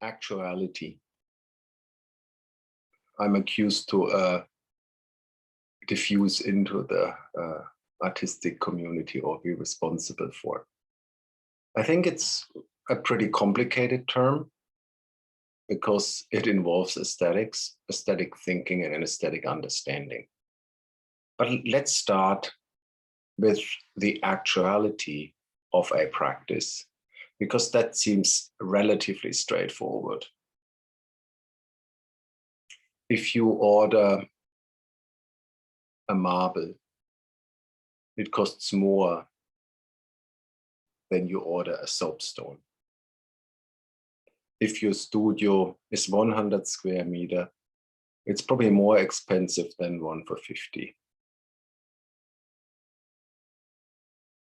actuality. I'm accused to diffuse into the artistic community or be responsible for. I think it's a pretty complicated term because it involves aesthetics, aesthetic thinking, and an aesthetic understanding. But let's start with the actuality of a practice, because that seems relatively straightforward. If you order a marble, it costs more than you order a soapstone. If your studio is 100 square meter, it's probably more expensive than one for 50.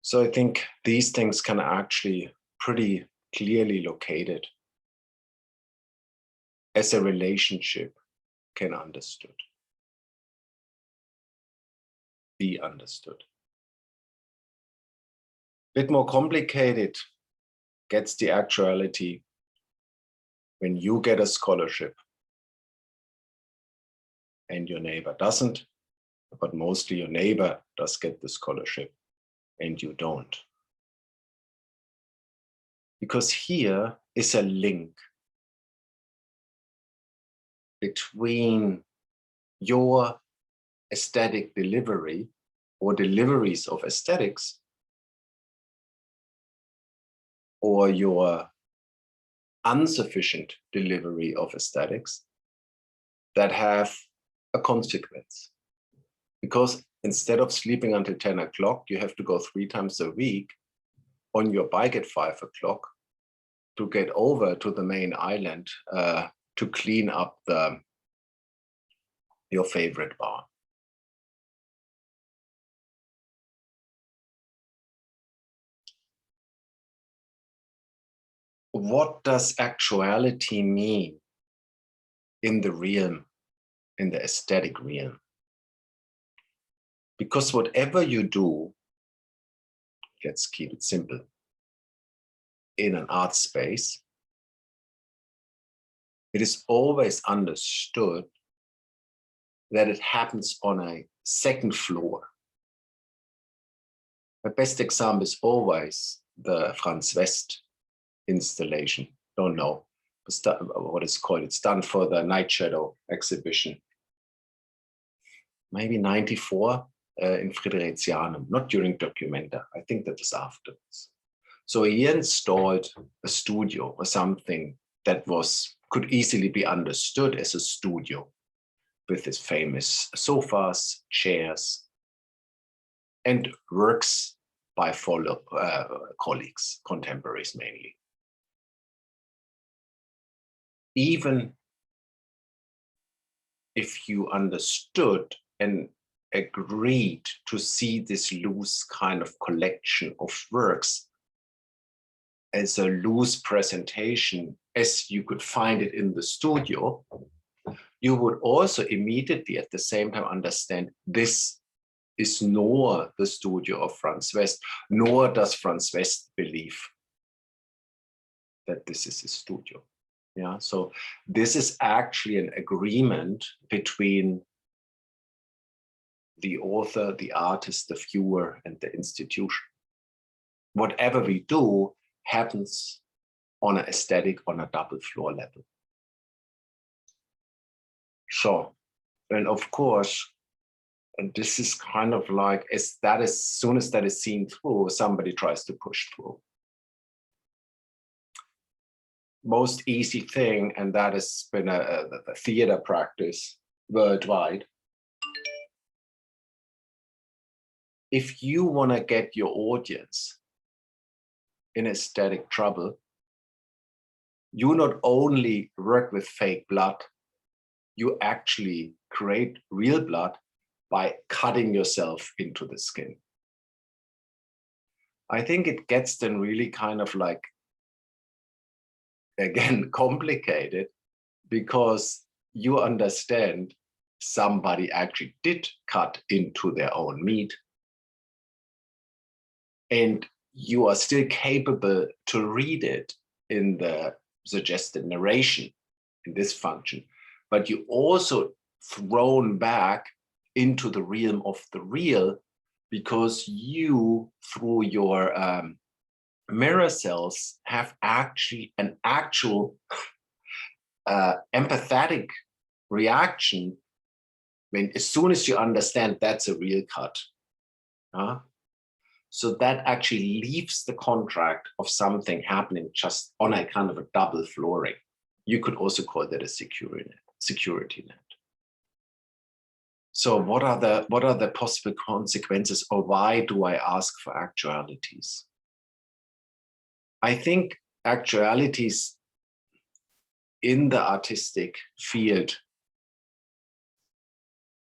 So I think these things can actually pretty clearly located as a relationship can be understood. A bit more complicated gets the actuality when you get a scholarship and your neighbor doesn't, but mostly your neighbor does get the scholarship and you don't. Because here is a link between your aesthetic delivery or deliveries of aesthetics or your insufficient delivery of aesthetics that have a consequence. Because instead of sleeping until 10 o'clock, you have to go 3 times a week on your bike at 5 o'clock to get over to the main island to clean up your favorite bar. What does actuality mean in the realm, in the aesthetic realm? Because whatever you do, let's keep it simple, in an art space, it is always understood that it happens on a second floor. My best example is always the Franz West installation. Don't know what it's called. It's done for the Night Shadow exhibition. Maybe 94 in Fridericianum, not during Documenta. I think that was afterwards. So he installed a studio or something that could easily be understood as a studio with his famous sofas, chairs, and works by colleagues, contemporaries mainly. Even if you understood and agreed to see this loose kind of collection of works as a loose presentation as you could find it in the studio, you would also immediately at the same time understand this is nor the studio of Franz West, nor does Franz West believe that this is his studio. Yeah, so this is actually an agreement between the author, the artist, the viewer, and the institution. Whatever we do happens on an aesthetic, on a double floor level. So, and of course, and this is kind of like, as soon as that is seen through, somebody tries to push through. Most easy thing, and that has been a theater practice worldwide. If you want to get your audience in aesthetic trouble, you not only work with fake blood, you actually create real blood by cutting yourself into the skin. I think it gets then really kind of like, again, complicated, because you understand somebody actually did cut into their own meat, and you are still capable to read it in the suggested narration in this function, but you also thrown back into the realm of the real, because you, through your mirror cells, have actually an actual empathetic reaction when, as soon as you understand that's a real cut. So that actually leaves the contract of something happening just on a kind of a double flooring. You could also call that a security net. So what are the possible consequences, or why do I ask for actualities? I think actualities in the artistic field,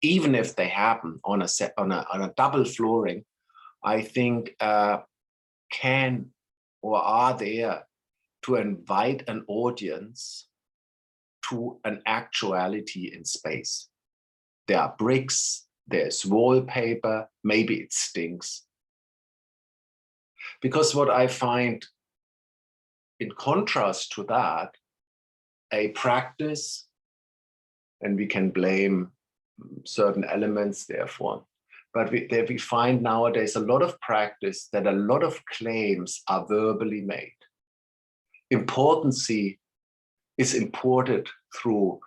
even if they happen on a double flooring, I think can or are there to invite an audience to an actuality in space. There are bricks, there's wallpaper, maybe it stinks. Because what I find, in contrast to that, a practice, and we can blame certain elements therefore, but we find nowadays a lot of practice that a lot of claims are verbally made. Importancy is imported through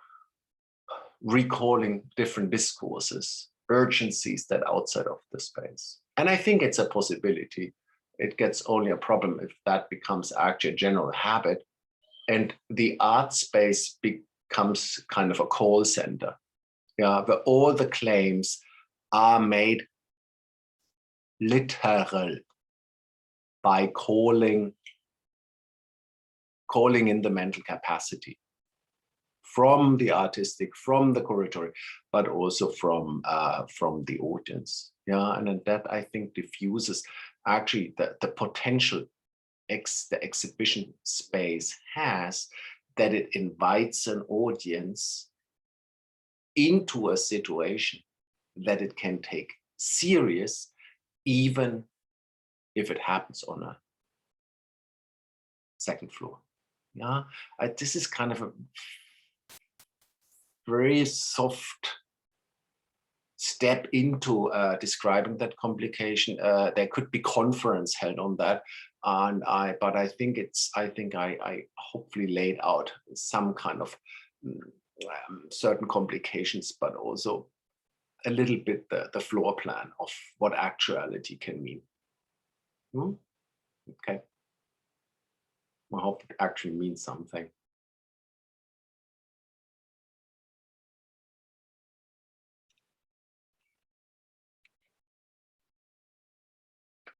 recalling different discourses, urgencies that are outside of the space. And I think it's a possibility. It gets only a problem if that becomes actually a general habit and the art space becomes kind of a call center, where all the claims are made literal by calling in the mental capacity from the artistic, from the curatorial, but also from the audience. And that, I think, diffuses actually the potential the exhibition space has, that it invites an audience into a situation that it can take serious, even if it happens on a second floor. This is kind of a very soft step into describing that complication. There could be conference held on that, but I think I hopefully laid out some kind of certain complications, but also a little bit the floor plan of what actuality can mean. Okay. I hope it actually means something.